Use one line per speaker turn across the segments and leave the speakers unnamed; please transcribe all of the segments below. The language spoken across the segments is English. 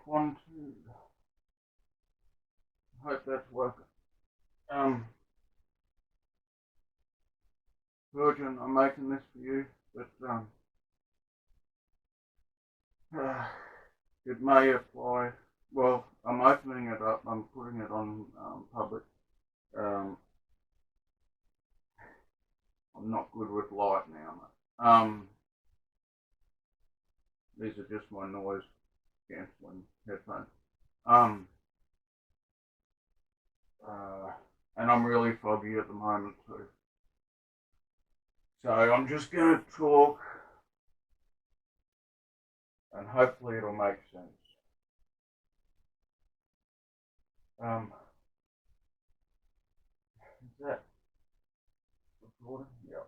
check 1, 2. Hope that's working. Virgin, I'm making this for you, but it may apply. Well, I'm opening it up. I'm putting it on public. I'm not good with light now. These are just my noise cancelling headphones. And I'm really foggy at the moment too. So I'm just going to talk and hopefully it'll make sense. Is that recording? Yep.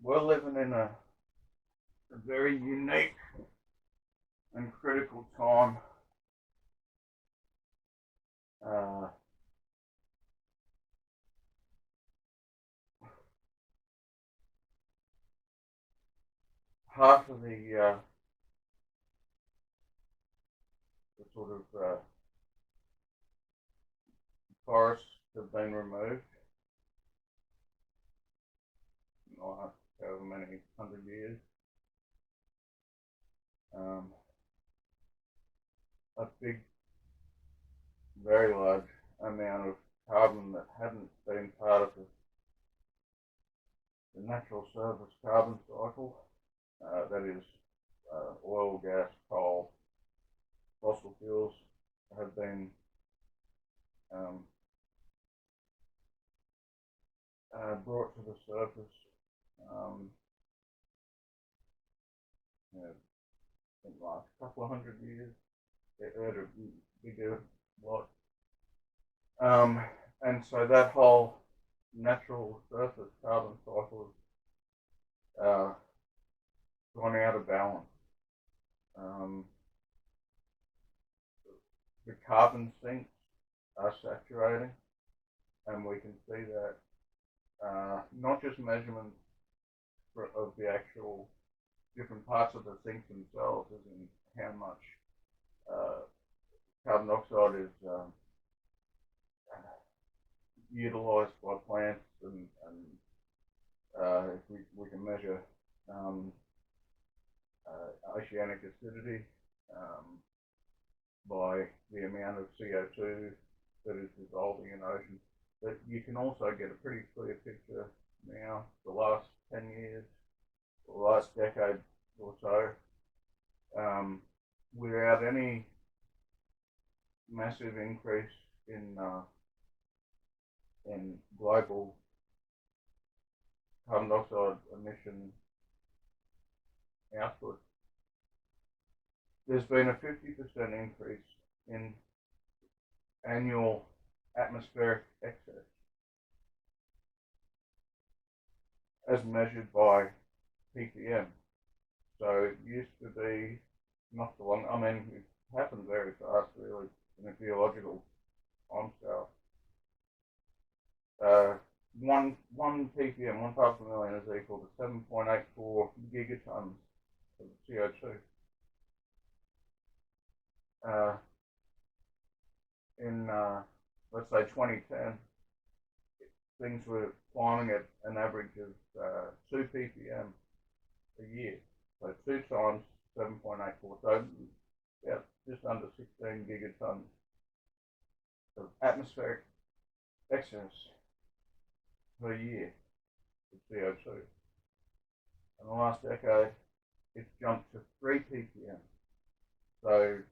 We're living in a very unique and critical time. Half of the sort of forests have been removed. However many 100 years. A big, very large amount of carbon that hadn't been part of the natural surface carbon cycle, that is oil, gas, coal, fossil fuels, have been brought to the surface. In the last couple of 100 years, it had a bigger lot. And so that whole natural surface carbon cycle has gone out of balance. The carbon sinks are saturating, and we can see that not just measurements of the actual different parts of the sinks themselves, as in how much carbon dioxide is utilised by plants, and if we can measure oceanic acidity by the amount of CO2 that is dissolving in oceans. But you can also get a pretty clear picture now, the last 10 years, the last decade or so, without any massive increase in global carbon dioxide emission output. There's been a 50% increase in annual atmospheric excess, as measured by ppm. So it used to be not so long. I mean, it happened very fast, really, in a geological timescale. 1 ppm, 1 part per million, is equal to 7.84 gigatons of CO2. In let's say 2010, things were climbing at an average of 2 ppm a year. So 2 times 7.84, so yeah, just under 16 gigatons of atmospheric excess per year of CO2. In the last decade, it's jumped to 3 ppm. So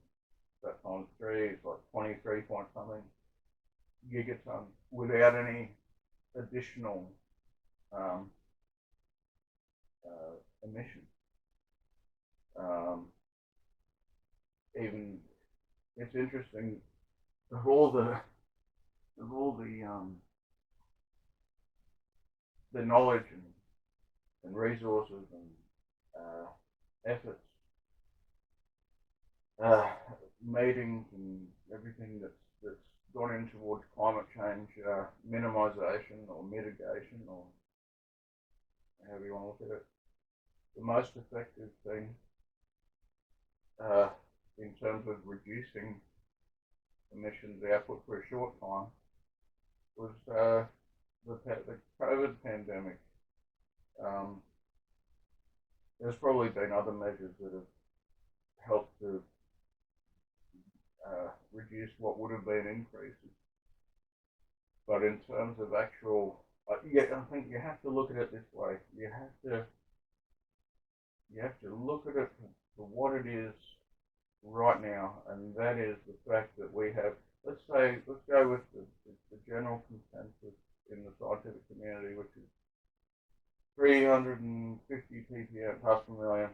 that times 3 is like 23 point something gigatons without any additional emission. Even it's interesting of all the knowledge and resources and efforts, meetings and everything that's gone in towards climate change minimisation or mitigation, or however you want to look at it, the most effective thing in terms of reducing emissions output for a short time was the COVID pandemic. There's probably been other measures that have helped to reduce what would have been increases. But in terms of actual, I think you have to look at it this way. You have to look at it for what it is right now, and that is the fact that we have, let's go with the general consensus in the scientific community, which is 350 ppm parts per million.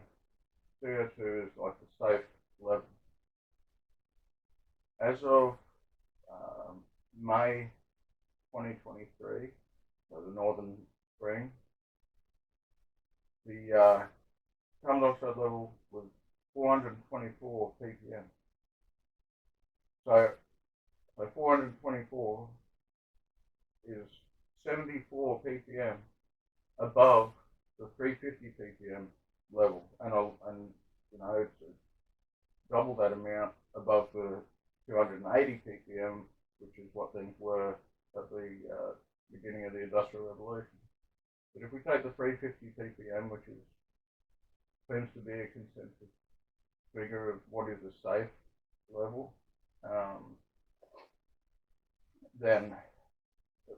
CO2 is like the safe level. As of May 2023, so the northern spring, the carbon dioxide level was 424 ppm. So 424 is 74 ppm above the 350 ppm level, and you know, it's double that amount above the 280 ppm, which is what things were at the beginning of the Industrial Revolution. But if we take the 350 ppm, which seems to be a consensus figure of what is a safe level, then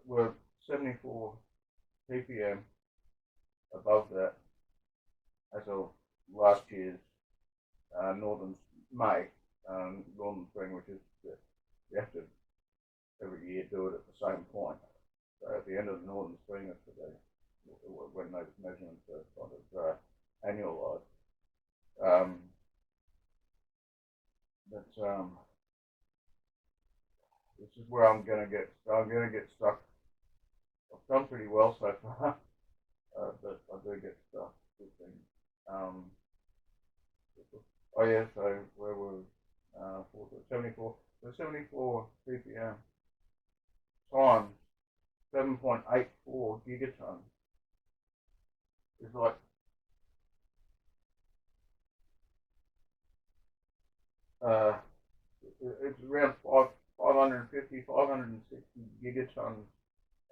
we're 74 ppm above that as of last year's northern spring, which is you have to every year do it at the same point. So at the end of the northern spring, that's when those measurements are sort of annualized. This is where I'm going to get stuck. I've done pretty well so far, but I do get stuck with things. Oh yeah, so where were 74? So 74 ppm times 7.84 gigatons is like it's around 550, 560 gigatons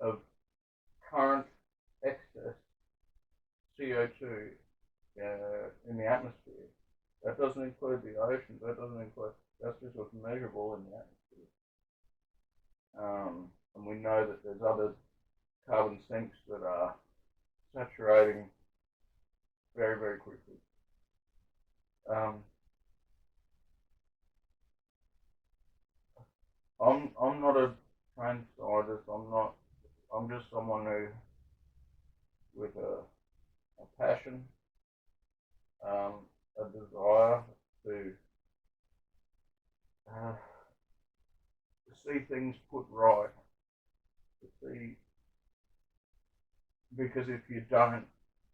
of current excess CO2 in the atmosphere. That doesn't include the oceans. That's just what's measurable in the atmosphere. And we know that there's other carbon sinks that are saturating very, very quickly. I'm not a trained scientist. I'm just someone who, with a passion, a desire to see things put right, because if you don't,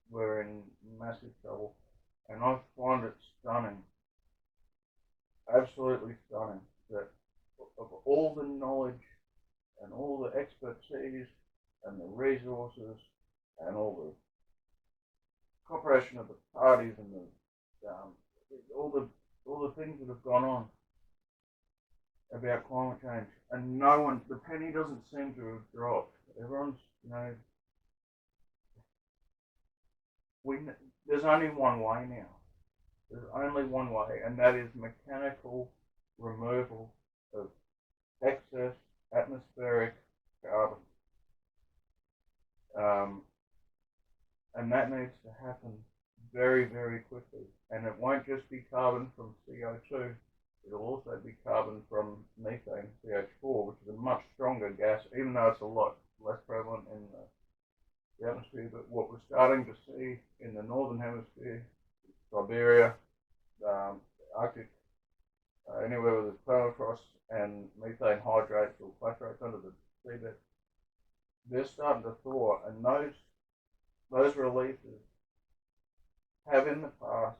we're in massive trouble. And I find it stunning, absolutely stunning, that of all the knowledge and all the expertise and the resources and all the cooperation of the parties and all the things that have gone on about climate change, and no one, the penny doesn't seem to have dropped. Everyone's, there's only one way now. There's only one way, and that is mechanical removal of excess atmospheric carbon. And that needs to happen very, very quickly. And it won't just be carbon from CO2. It'll also be carbon from methane, CH4, which is a much stronger gas, even though it's a lot less prevalent in the atmosphere. But what we're starting to see in the northern hemisphere, Siberia, Arctic, anywhere where there's permafrost and methane hydrates or clathrates under the seabed, they're starting to thaw, and those releases have in the past,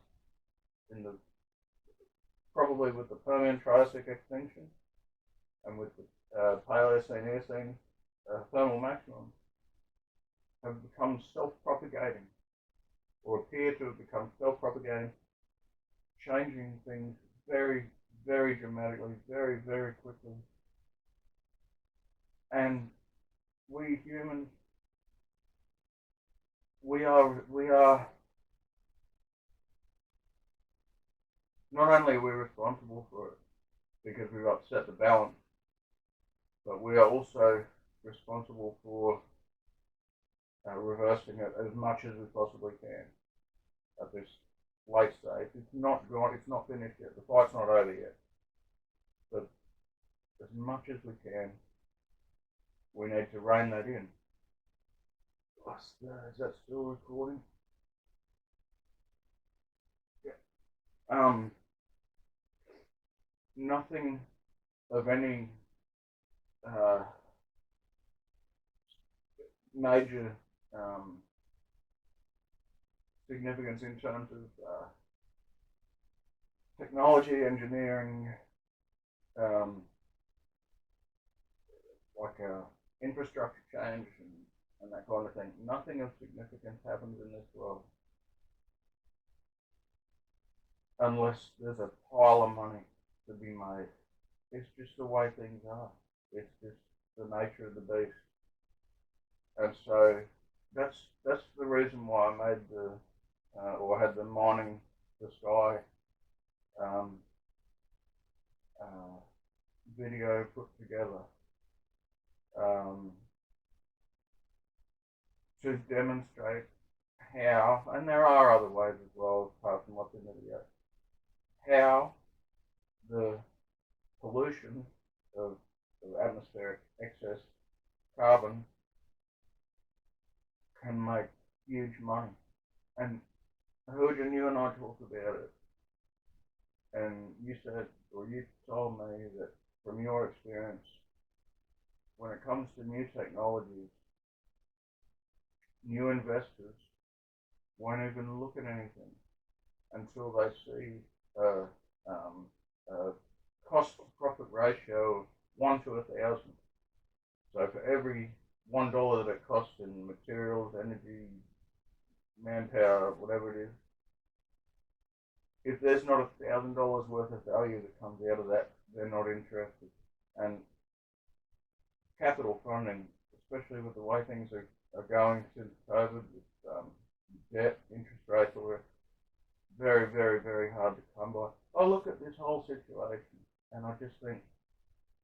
probably with the Permian Triassic extinction and with the Paleocene-Eocene thermal maximums, have become self-propagating. or appear to have become self-propagating, changing things very, very dramatically, very, very quickly. And we humans, we are not only are we responsible for it because we've upset the balance, but we are also responsible for reversing it as much as we possibly can at this late stage. It's not gone, it's not finished yet, the fight's not over yet. But as much as we can, we need to rein that in. Is that still recording? Yeah. Nothing of any major significance in terms of technology, engineering, like infrastructure change and that kind of thing. Nothing of significance happens in this world unless there's a pile of money to be made. It's just the way things are. It's just the nature of the beast. And so that's the reason why I made the or had the mining the sky video put together to demonstrate how, and there are other ways as well apart from what's in the video, how the pollution of atmospheric excess carbon can make huge money. And Huijun, you and I talked about it, and you said, or you told me that from your experience, when it comes to new technologies, new investors won't even look at anything until they see a cost to profit ratio of 1 to 1,000. So for every $1 that it costs in materials, energy, manpower, whatever it is, if there's not $1,000 worth of value that comes out of that, they're not interested. And capital funding, especially with the way things are going since COVID, with debt, interest rates, are very, very, very hard to come by. I look at this whole situation, and I just think,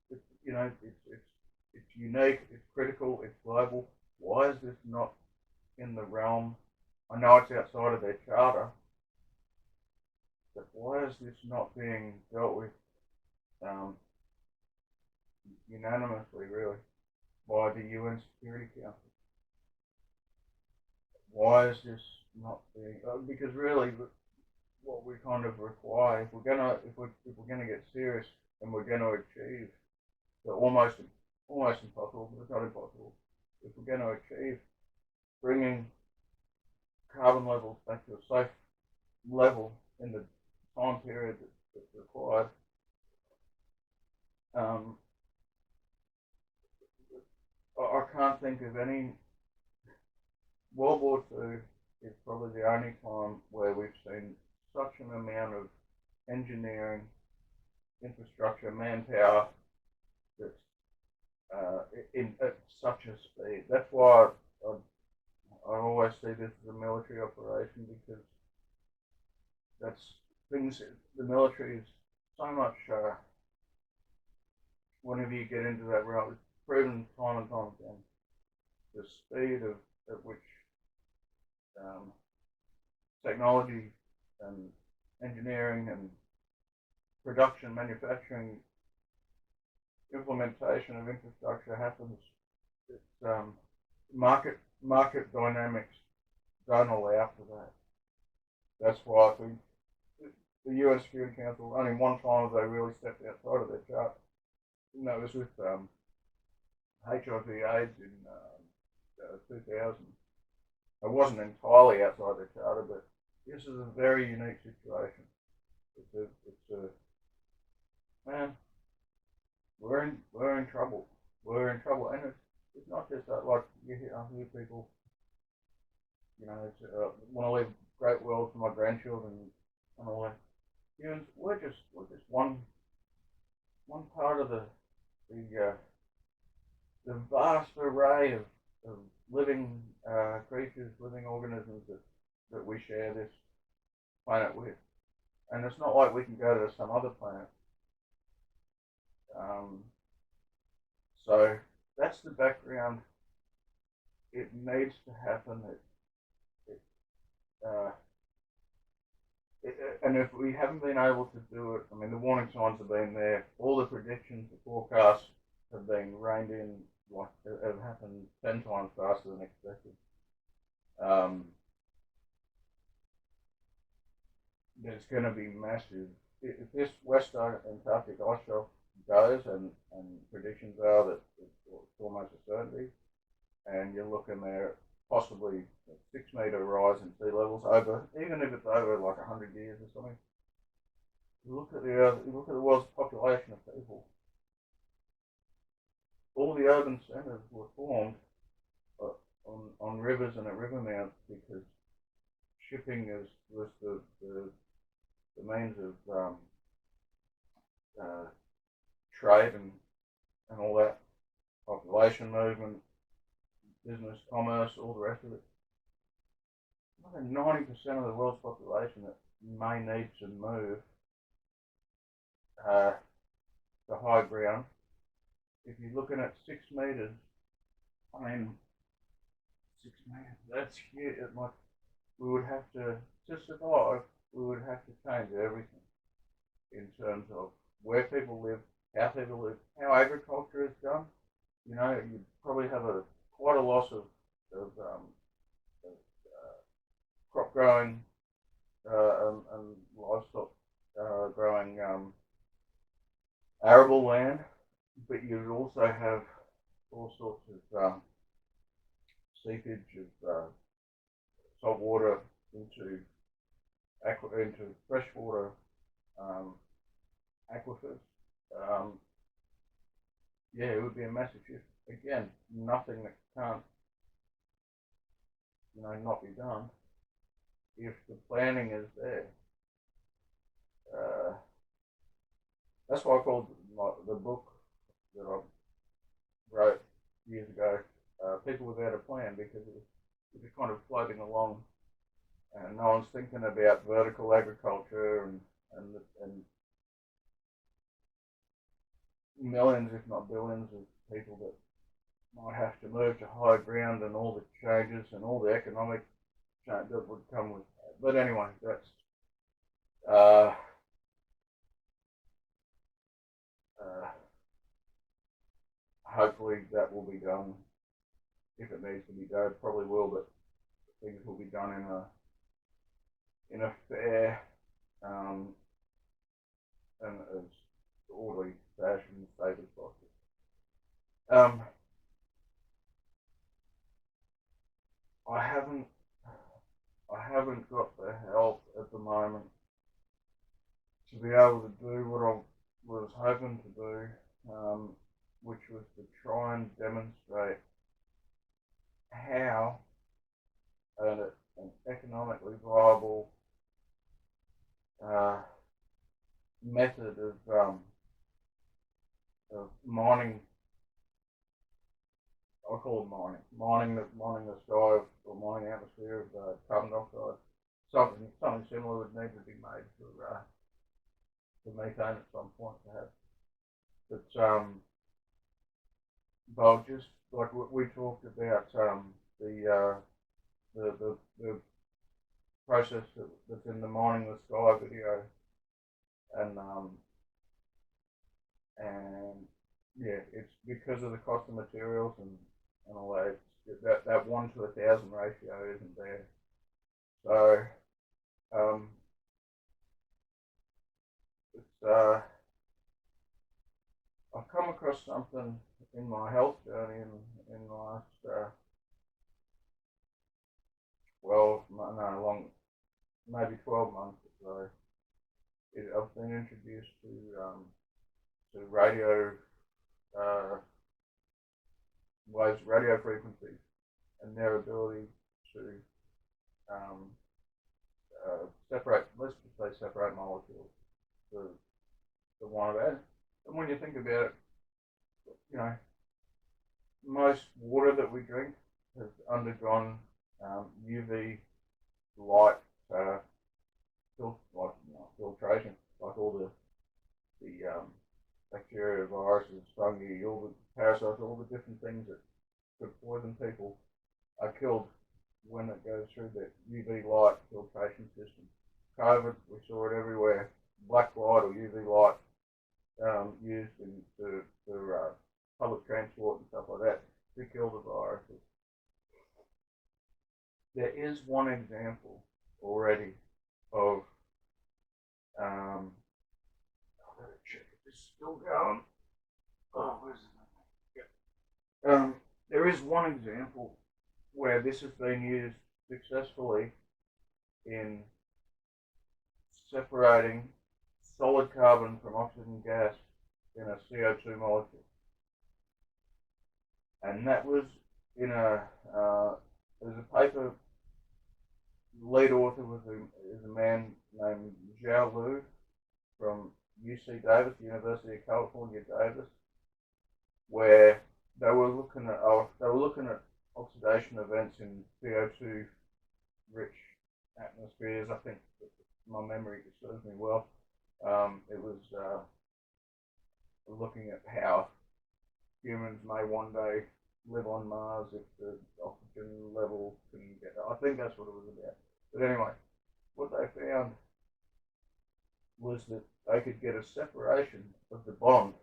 it's unique, it's critical, it's global. Why is this not in the realm? I know it's outside of their charter, but why is this not being dealt with unanimously, really, by the UN Security Council? Why is this not being? Because really, what we kind of require, if we're gonna get serious and we're gonna achieve the almost impossible, but it's not impossible. If we're going to achieve bringing carbon levels back to a safe level in the time period that's required, I can't think of any. World War II is probably the only time where we've seen such an amount of engineering, infrastructure, manpower that's at such a speed. That's why I always see this as a military operation, because that's things. The military is so much. Whenever you get into that realm, it's proven time and time again the speed at which technology and engineering and production, manufacturing, implementation of infrastructure happens. It's market dynamics don't allow for that. That's why I think the UN Security Council, only one time they really stepped outside of their chart, and that was with HIV/AIDS in 2000. It wasn't entirely outside their charter, but this is a very unique situation. Man, we're in trouble. We're in trouble, and it's not just that. Like I hear people, want to live great world for my grandchildren and all that. Humans, we're just one part of the vast array of living creatures, living organisms that we share this planet with. And it's not like we can go to some other planet. So that's the background. It needs to happen. And if we haven't been able to do it, I mean, the warning signs have been there. All the predictions, the forecasts have been reined in, like, have happened 10 times faster than expected. There's going to be massive. If this West Antarctic Ice Shelf goes, and predictions are that it's almost a certainty, and you're looking there possibly a 6 metre rise in sea levels over, even if it's over like 100 years or something. You look at the world's population of people. All the urban centres were formed on rivers and at river mouths because shipping was the means of trade and all that, population movement, business, commerce, all the rest of it. More than 90% of the world's population that may need to move to high ground. If you're looking at 6 metres, I mean, 6 metres, that's huge. Like, we would have to survive, we would have to change everything in terms of where people live, how people live, how agriculture is done. You know, you'd probably have quite a loss of crop growing and livestock growing arable land, but you'd also have all sorts of seepage of salt water into freshwater aquifers. Yeah, it would be a massive shift. Again, nothing that can't, not be done if the planning is there. That's why I called the book that I wrote years ago, People Without a Plan, because it was kind of floating along, and no one's thinking about vertical agriculture and millions, if not billions, of people that might have to move to high ground and all the changes and all the economic change that would come with that. But anyway, that's hopefully that will be done. If it needs to be done, it probably will, but things will be done in a fair and as orderly fashion, safe as possible. I haven't got the help at the moment to be able to do what I was hoping to do, which was to try and demonstrate how an economically viable method of mining, I call it mining the sky or mining the atmosphere of carbon dioxide. Something similar would need to be made for methane at some point, perhaps. But just like we talked about, the process that's in the Mining the Sky video, and yeah, it's because of the cost of materials and all that. That 1 to 1,000 ratio isn't there. So it's I've come across something in my health journey in the last 12 months or so. I've been introduced to radio waves, radio frequencies, and their ability to let's just say separate molecules to one of that. And when you think about it, you know, most water that we drink has undergone UV light filtration, like all the bacteria, viruses, fungi, all the parasites, all the different things that could poison people are killed when it goes through the UV light filtration system. COVID, we saw it everywhere. Black light or UV light used for public transport and stuff like that to kill the viruses. There is one example already of I better check if it's still going. Oh, where's it? Yeah. There is one example where this has been used successfully in separating solid carbon from oxygen gas in a CO2 molecule. And that was in there's a paper, the lead author is a man named Zhao from UC Davis, University of California, Davis, where they were looking at oxidation events in CO2 rich atmospheres. I think my memory serves me well. It was looking at how humans may one day live on Mars if the oxygen level can get. I think that's what it was about. But anyway, what they found was that they could get a separation of the bond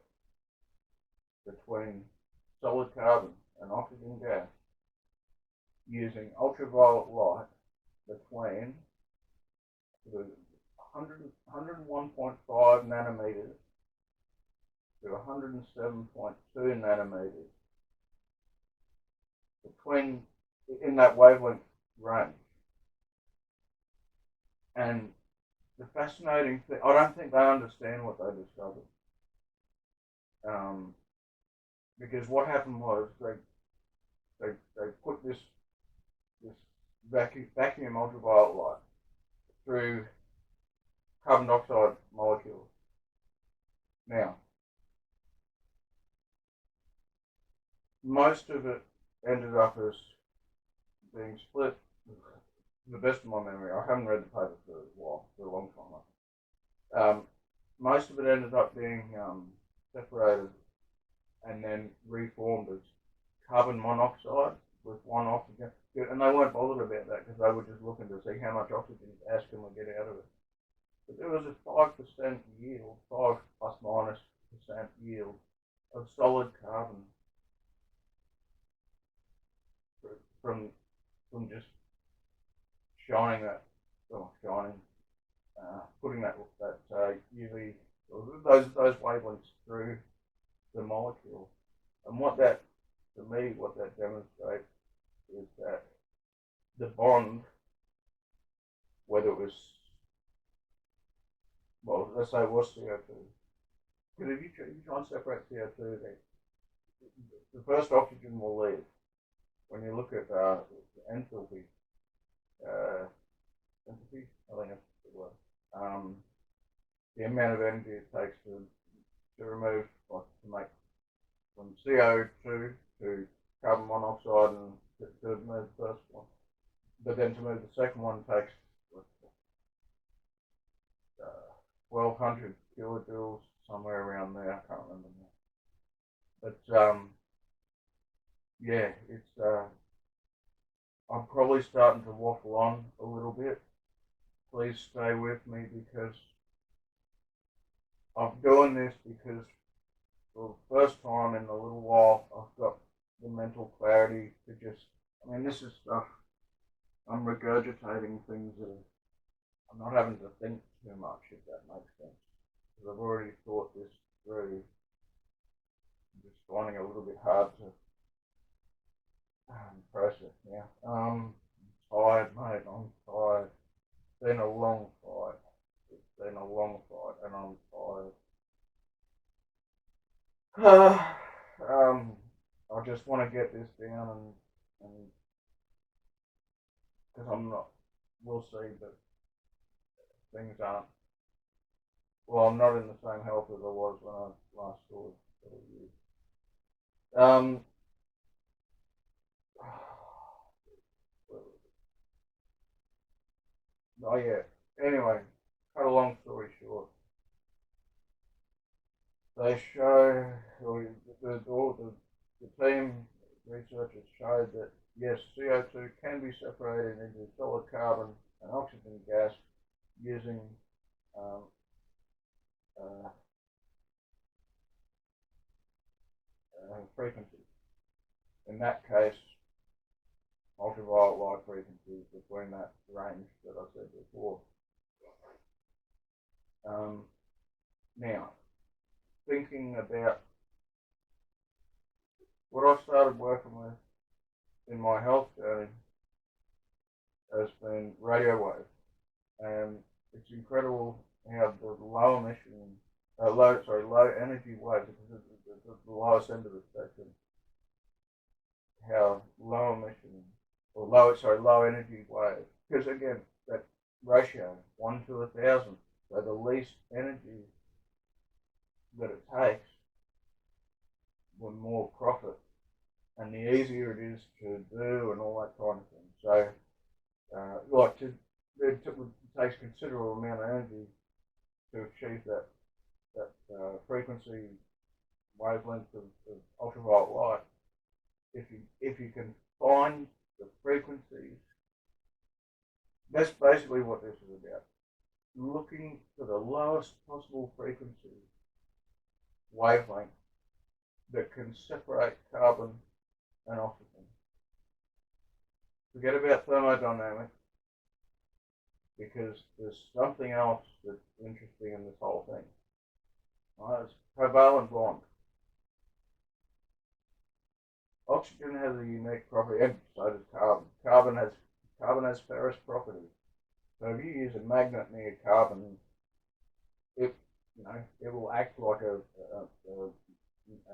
between solid carbon and oxygen gas using ultraviolet light between 101.5 nanometers to 107.2 nanometers in that wavelength range. And the fascinating thing, I don't think they understand what they discovered. Because what happened was they put this vacuum ultraviolet light through carbon dioxide molecules. Now, most of it ended up as being split. To the best of my memory, I haven't read the paper for a long time. Most of it ended up being separated and then reformed as carbon monoxide with one oxygen. And they weren't bothered about that because they were just looking to see how much oxygen gas can we get out of it. But there was a 5% yield, 5 plus minus % yield of solid carbon from just putting that UV, those wavelengths through the molecule. And what that demonstrates is that the bond, whether it was, well, let's say it was CO2, because if you try and separate CO2, the first oxygen will leave. When you look at enthalpy, I think that's the word. The amount of energy it takes to remove, like to make from CO2 to carbon monoxide and to move the first one. But then to move the second one takes 1200 kilojoules, somewhere around there. I can't remember now. But yeah, it's I'm probably starting to waffle on a little bit. Please stay with me because I'm doing this because for the first time in a little while I've got the mental clarity to just, this is stuff, I'm regurgitating things that I'm not having to think too much, if that makes sense. Because I've already thought this through. I'm just finding it a little bit hard to process now. I'm tired, mate. I'm tired. It's been a long fight. And I'm tired. I just want to get this down and because I'm not. We'll see, but things aren't, well, I'm not in the same health as I was when I last saw it. Oh yeah. Anyway, cut a long story short, they show, or the team researchers showed that yes, CO2 can be separated into solid carbon and oxygen gas using um, frequencies. In that case, ultraviolet light frequencies between that range that I said before. Now, thinking about what I started working with in my health journey has been radio waves, and it's incredible how the low emission, low energy waves, because it's the lowest end of the spectrum, how low emission or low energy waves, because again that ratio 1 to 1,000, so the least energy that it takes, the more profit, and the easier it is to do, and all that kind of thing. So, it takes considerable amount of energy to achieve that frequency wavelength of ultraviolet light. If you can find the frequencies, that's basically what this is about. Looking for the lowest possible frequency wavelength that can separate carbon and oxygen. Forget about thermodynamics, because there's something else that's interesting in this whole thing. It's covalent bond. Oxygen has a unique property, and so does carbon. Carbon has ferrous properties. So if you use a magnet near carbon, it will act like a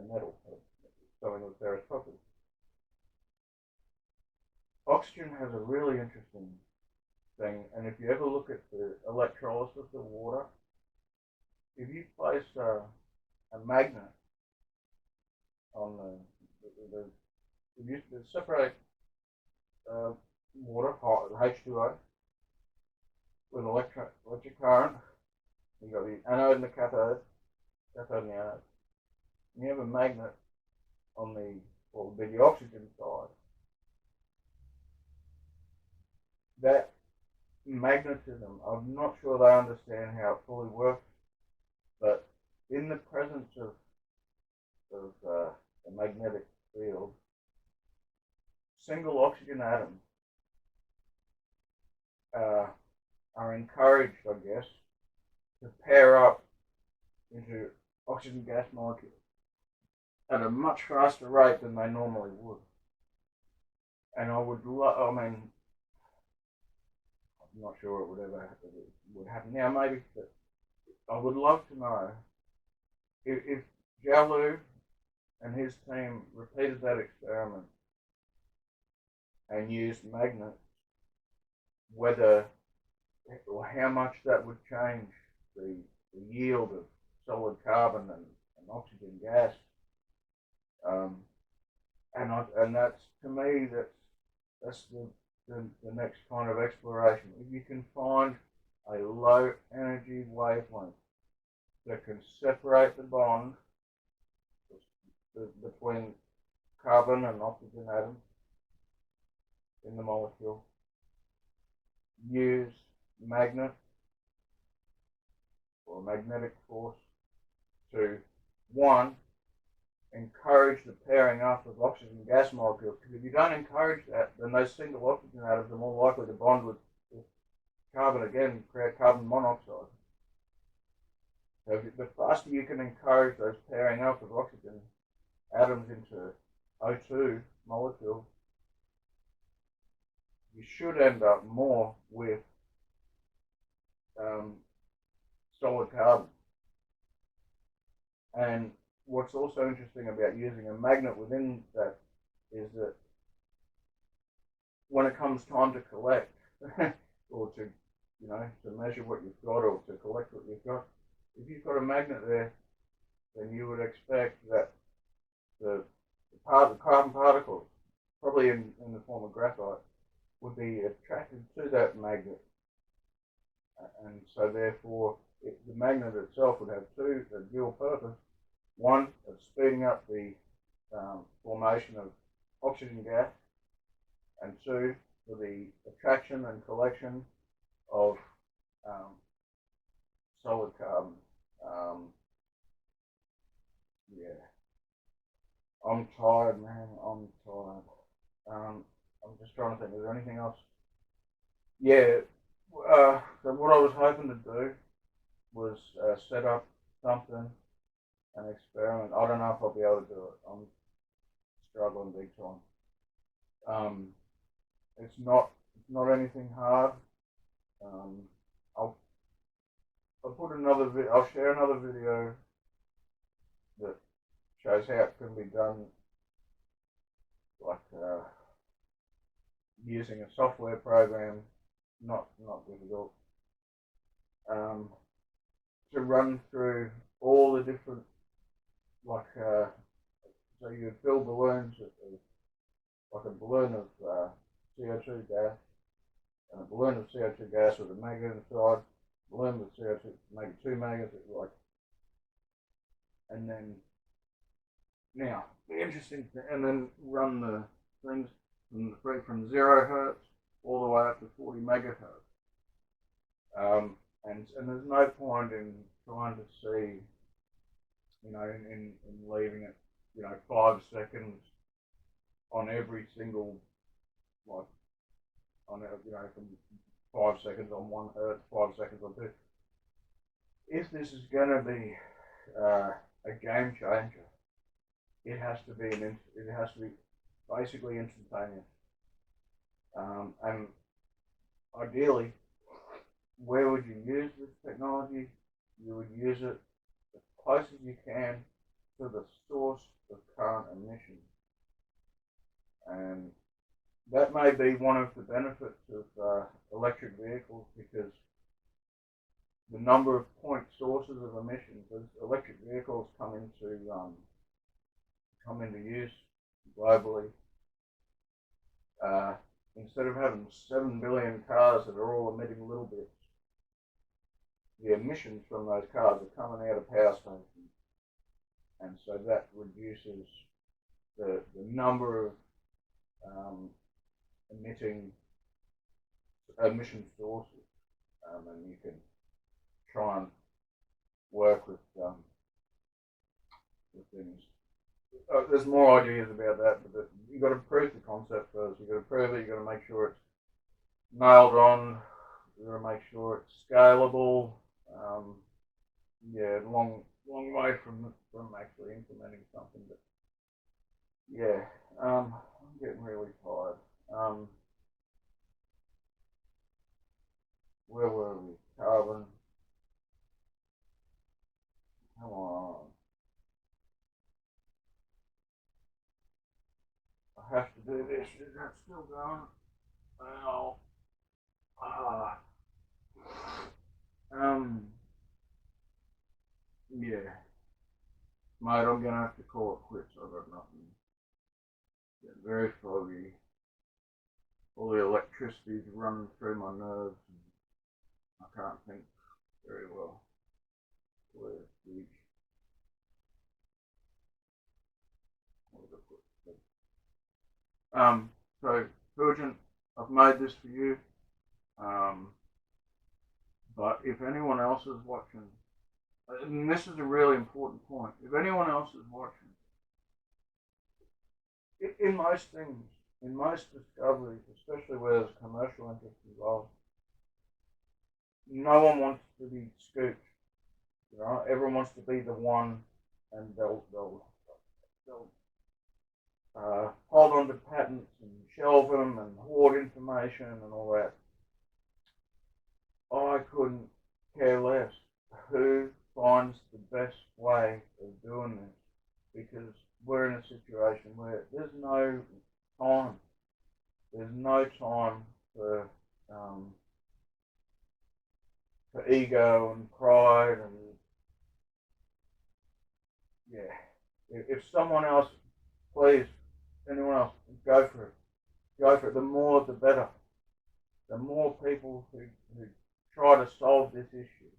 metal, something with ferrous properties. Oxygen has a really interesting thing, and if you ever look at the electrolysis of water, if you place a magnet on if you separate water, H2O, with electric current, you've got the anode and the cathode and the anode, and you have a magnet on the oxygen side. That magnetism, I'm not sure they understand how it fully works, but in the presence of the magnetic field, single oxygen atoms are encouraged, I guess, to pair up into oxygen gas molecules at a much faster rate than they normally would. And I'm not sure it would happen now, maybe, but I would love to know if Zhao and his team repeated that experiment and used magnets, whether or how much that would change the yield of solid carbon and oxygen gas. And that's, to me, that's the next kind of exploration. If you can find a low energy wavelength that can separate the bond between carbon and oxygen atoms in the molecule, use magnet or magnetic force to, one, encourage the pairing up of oxygen gas molecules, because if you don't encourage that, then those single oxygen atoms are more likely to bond with carbon again, create carbon monoxide. So the faster you can encourage those pairing up of oxygen atoms into O2 molecules, you should end up more with solid carbon. And what's also interesting about using a magnet within that is that when it comes time to collect or to you know, to measure what you've got or to collect what you've got. If you've got a magnet there, then you would expect that the carbon particles, probably in the form of graphite, would be attracted to that magnet. And so therefore, the magnet itself would have a dual purpose. One, of speeding up the formation of oxygen gas, and two, for the attraction and collection of solid carbon. Yeah, I'm tired, man. I'm tired. I'm just trying to think. Is there anything else? Yeah. So what I was hoping to do was set up something, an experiment. I don't know if I'll be able to do it. I'm struggling big time. It's not anything hard. I'll put another I'll share another video that shows how it can be done, like using a software program, not difficult, to run through all the different, like so you fill balloons, like a balloon of CO2 gas, and a balloon of CO2 gas with a magnet inside, balloon with CO2, maybe 2 magnets, like, and then now the interesting thing, and then run the things from 0 hertz all the way up to 40 megahertz. And there's no point in trying to see, you know, in leaving it, you know, 5 seconds on every single, like, on, you know, from 5 seconds on 1 hertz, 5 seconds on 2. If this is going to be a game changer, it has to be basically instantaneous. And ideally, where would you use this technology? You would use it as close as you can to the source of current emission. And that may be one of the benefits of electric vehicles, because the number of point sources of emissions as electric vehicles come into use globally. Instead of having 7 billion cars that are all emitting little bits, the emissions from those cars are coming out of power stations, and so that reduces the number of emission sources, and you can try and work with things. There's more ideas about that, but you've got to prove the concept first. You've got to prove it. You've got to make sure it's nailed on. You've got to make sure it's scalable. Yeah, long way from actually implementing something. But yeah, I'm getting really tired. Where were we? Carbon. Come on. I have to do this. Is that still going? Well, yeah. Mate, I'm gonna have to call it quits. I've got nothing. Get very foggy. All the electricity's running through my nerves. I can't think very well. Where's the... So Huijun, I've made this for you. But if anyone else is watching, and this is a really important point, if anyone else is watching, in most things, in most discoveries, especially where there's commercial interest involved, no one wants to be scooped. You know, everyone wants to be the one, and they'll hold on to patents and shelve them and hoard information and all that. I couldn't care less who finds the best way of doing this, because we're in a situation where there's no time. There's no time for ego and pride and yeah. If someone else, please, anyone else, go for it. Go for it. The more, the better. The more people who try to solve this issue,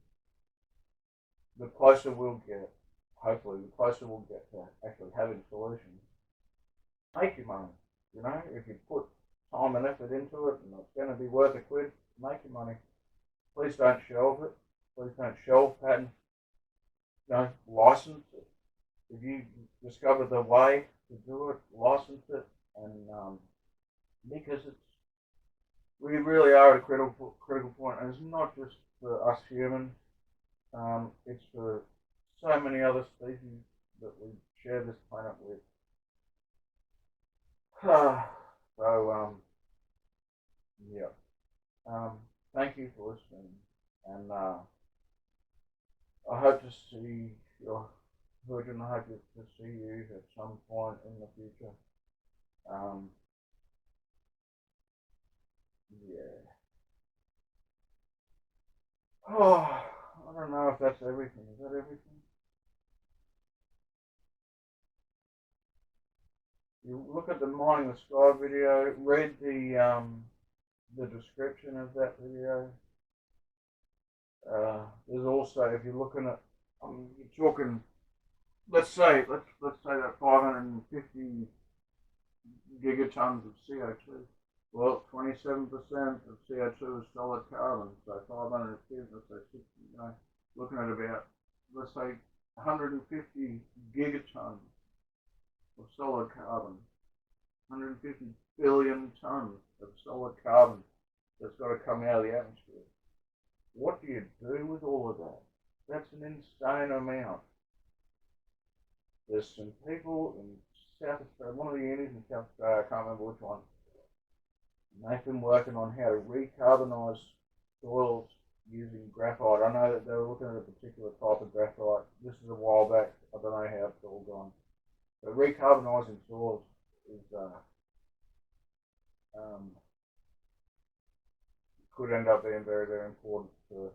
the closer we'll get. Hopefully, the closer we'll get to actually having solutions. Make your money. You know, if you put time and effort into it, and it's going to be worth a quid, make your money. Please don't shelve it. Please don't shelve patents. Don't license it. If you discover the way to do it, license it, and because we really are at a critical point, and it's not just for us humans. It's for so many other species that we share this planet with. So yeah. Thank you for listening, and I hope to see your Huijun. I hope to see you at some point in the future. Yeah. Oh, I don't know if that's everything. Is that everything? You look at the Mining the Sky video, read the description of that video. There's also, if you're looking at, you're talking, let's say that 550 gigatons of CO2. Well, 27% of CO2 is solid carbon, so 550, let's say 60, you know, looking at about, let's say 150 gigatons of solid carbon, 150 billion tons of solid carbon that's got to come out of the atmosphere. What do you do with all of that? That's an insane amount. There's some people in South Australia, one of the unis in South Australia, I can't remember which one, and they've been working on how to recarbonise soils using graphite. I know that they were looking at a particular type of graphite. This is a while back. I don't know how it's all gone. But recarbonising soils is could end up being very, very important for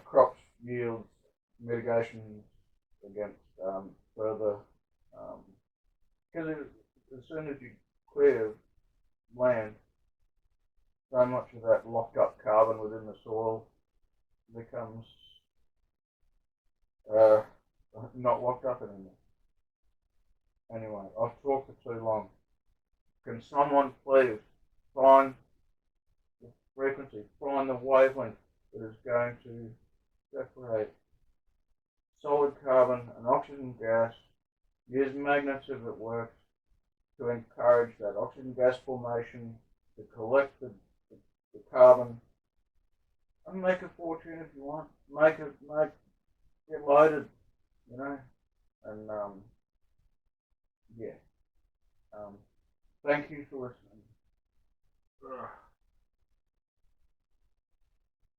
crops yields, mitigation against further, because as soon as you clear land, so much of that locked up carbon within the soil becomes not locked up anymore. Anyway, I've talked for too long. Can someone please find the frequency, find the wavelength that is going to separate solid carbon and oxygen gas, use magnets if it works, to encourage that oxygen gas formation, to collect the carbon, and make a fortune if you want. Get loaded, you know, and yeah. Thank you for listening. Ugh.